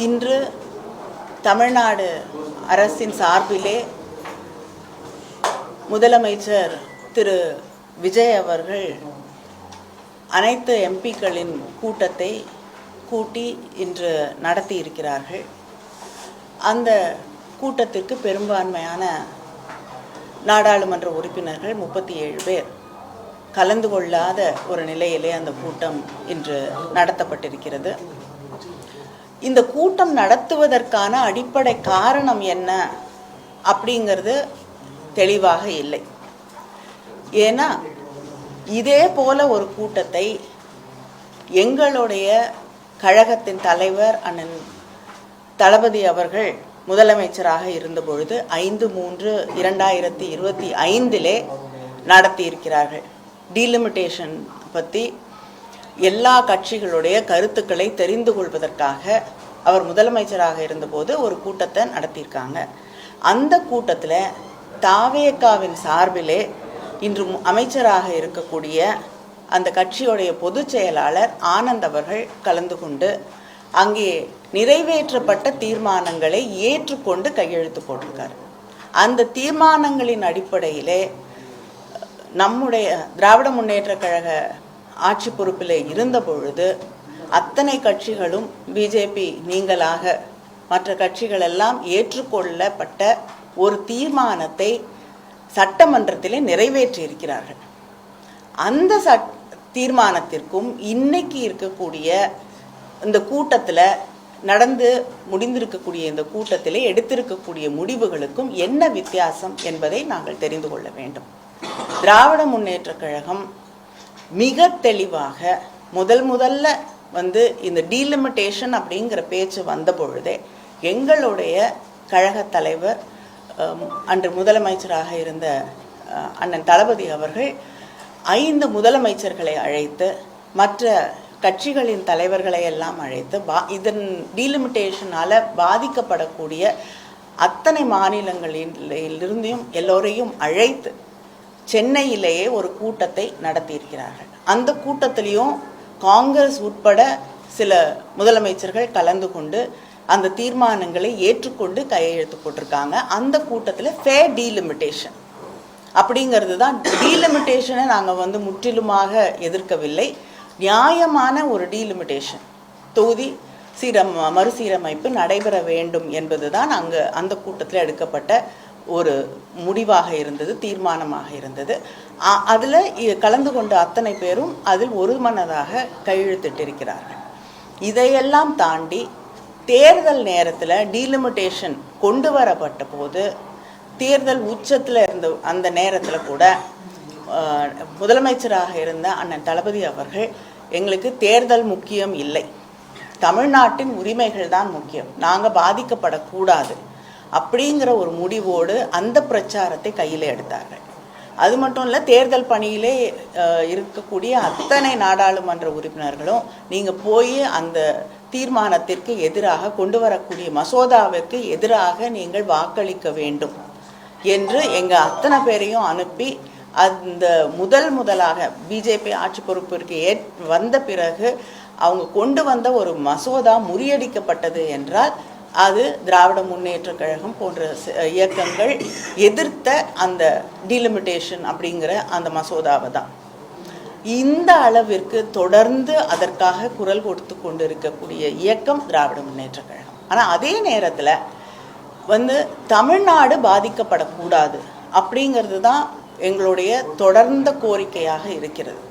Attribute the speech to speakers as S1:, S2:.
S1: இன்று தமிழ்நாடு அரசின் சார்பிலே முதலமைச்சர் திரு விஜய் அவர்கள் அனைத்து எம்பிக்களின் கூட்டத்தை கூட்டி இன்று நடத்தி இருக்கிறார்கள். அந்த கூட்டத்திற்கு பெரும்பான்மையான நாடாளுமன்ற உறுப்பினர்கள் 37 பேர் கலந்து கொள்ளாத ஒரு நிலையிலே அந்த கூட்டம் இன்று நடத்தப்பட்டிருக்கிறது. இந்த கூட்டம் நடத்துவதற்கான அடிப்படை காரணம் என்ன அப்படிங்கிறது தெளிவாக இல்லை. ஏன்னா இதே போல ஒரு கூட்டத்தை எங்களுடைய கழகத்தின் தலைவர் அண்ணன் தளபதி அவர்கள் முதலமைச்சராக இருந்த பொழுது 5/3/2025 நடத்தியிருக்கிறார்கள். டீலிமிட்டேஷன் பற்றி எல்லா கட்சிகளுடைய கருத்துக்களை தெரிந்து கொள்வதற்காக அவர் முதலமைச்சராக இருந்தபோது ஒரு கூட்டத்தை நடத்தியிருக்காங்க. அந்த கூட்டத்தில் தாவேகாவின் சார்பிலே இன்று அமைச்சராக இருக்கக்கூடிய அந்த கட்சியுடைய பொதுச் செயலாளர் ஆனந்த் அவர்கள் கலந்து கொண்டு அங்கே நிறைவேற்றப்பட்ட தீர்மானங்களை ஏற்றுக்கொண்டு கையெழுத்து போட்டிருக்கார். அந்த தீர்மானங்களின் அடிப்படையிலே நம்முடைய திராவிட முன்னேற்ற கழக ஆட்சி பொறுப்பில் இருந்த பொழுது அத்தனை கட்சிகளும் பிஜேபி நீங்களாக மற்ற கட்சிகள் எல்லாம் ஏற்றுக்கொள்ளப்பட்ட ஒரு தீர்மானத்தை சட்டமன்றத்திலே நிறைவேற்றி இருக்கிறார்கள். அந்த தீர்மானத்திற்கும் இன்னைக்கு இருக்கக்கூடிய இந்த கூட்டத்தில் நடந்து முடிந்திருக்கக்கூடிய இந்த கூட்டத்திலே எடுத்திருக்கக்கூடிய முடிவுகளுக்கும் என்ன வித்தியாசம் என்பதை நாங்கள் தெரிந்து கொள்ள வேண்டும். திராவிட முன்னேற்ற கழகம் மிக தெளிவாக முதல்ல இந்த டீலிமிட்டேஷன் அப்படிங்கிற பேச்சு வந்த பொழுதே எங்களுடைய கழக தலைவர் அன்று முதலமைச்சராக இருந்த அண்ணன் தளபதி அவர்கள் 5 முதலமைச்சர்களை அழைத்து மற்ற கட்சிகளின் தலைவர்களை எல்லாம் அழைத்து இதன் டீலிமிட்டேஷனால் பாதிக்கப்படக்கூடிய அத்தனை மாநிலங்களிலிருந்தும் எல்லோரையும் அழைத்து சென்னையிலேயே ஒரு கூட்டத்தை நடத்தியிருக்கிறார்கள். அந்த கூட்டத்திலையும் காங்கிரஸ் உட்பட சில முதலமைச்சர்கள் கலந்து கொண்டு அந்த தீர்மானங்களை ஏற்றுக்கொண்டு கையெழுத்து போட்டிருக்காங்க. அந்த கூட்டத்தில் ஃபேர் டீலிமிட்டேஷன் அப்படிங்கிறது தான். டீலிமிட்டேஷனை நாங்கள் முற்றிலுமாக எதிர்க்கவில்லை. நியாயமான ஒரு டீலிமிட்டேஷன் தொகுதி மறுசீரமைப்பு நடைபெற வேண்டும் என்பது தான் அந்த கூட்டத்தில் எடுக்கப்பட்ட ஒரு முடிவாக இருந்தது, தீர்மானமாக இருந்தது. அதில் கலந்து கொண்ட அத்தனை பேரும் அதில் ஒருமனதாக கையெழுத்திட்டிருக்கிறார்கள். இதையெல்லாம் தாண்டி தேர்தல் நேரத்தில் டீலிமிட்டேஷன் கொண்டு வரப்பட்ட போது தேர்தல் உச்சத்தில் இருந்த அந்த நேரத்தில் கூட முதலமைச்சராக இருந்த அண்ணன் தளபதி அவர்கள் எங்களுக்கு தேர்தல் முக்கியம் இல்லை, தமிழ்நாட்டின் உரிமைகள் தான் முக்கியம், நாங்கள் பாதிக்கப்படக்கூடாது அப்படிங்கிற ஒரு முடிவோடு அந்த பிரச்சாரத்தை கையில் எடுத்தார்கள். அது மட்டும் இல்லை, தேர்தல் பணியிலே இருக்கக்கூடிய அத்தனை நாடாளுமன்ற உறுப்பினர்களும் நீங்கள் போய் அந்த தீர்மானத்திற்கு எதிராக கொண்டு வரக்கூடிய மசோதாவிற்கு எதிராக நீங்கள் வாக்களிக்க வேண்டும் என்று எங்கள் அத்தனை பேரையும் அனுப்பி அந்த முதலாக பிஜேபி ஆட்சி பொறுப்பிற்கு வந்த பிறகு அவங்க கொண்டு வந்த ஒரு மசோதா முறியடிக்கப்பட்டது என்றால் அது திராவிட முன்னேற்ற கழகம் போன்ற இயக்கங்கள் எதிர்த்த அந்த டீலிமிட்டேஷன் அப்படிங்கிற அந்த மசோதாவை தான். இந்த அளவிற்கு தொடர்ந்து அதற்காக குரல் கொடுத்து கொண்டு இருக்கக்கூடிய இயக்கம் திராவிட முன்னேற்ற கழகம். ஆனால் அதே நேரத்தில் தமிழ்நாடு பாதிக்கப்படக்கூடாது அப்படிங்கிறது தான் எங்களுடைய தொடர்ந்த கோரிக்கையாக இருக்கிறது.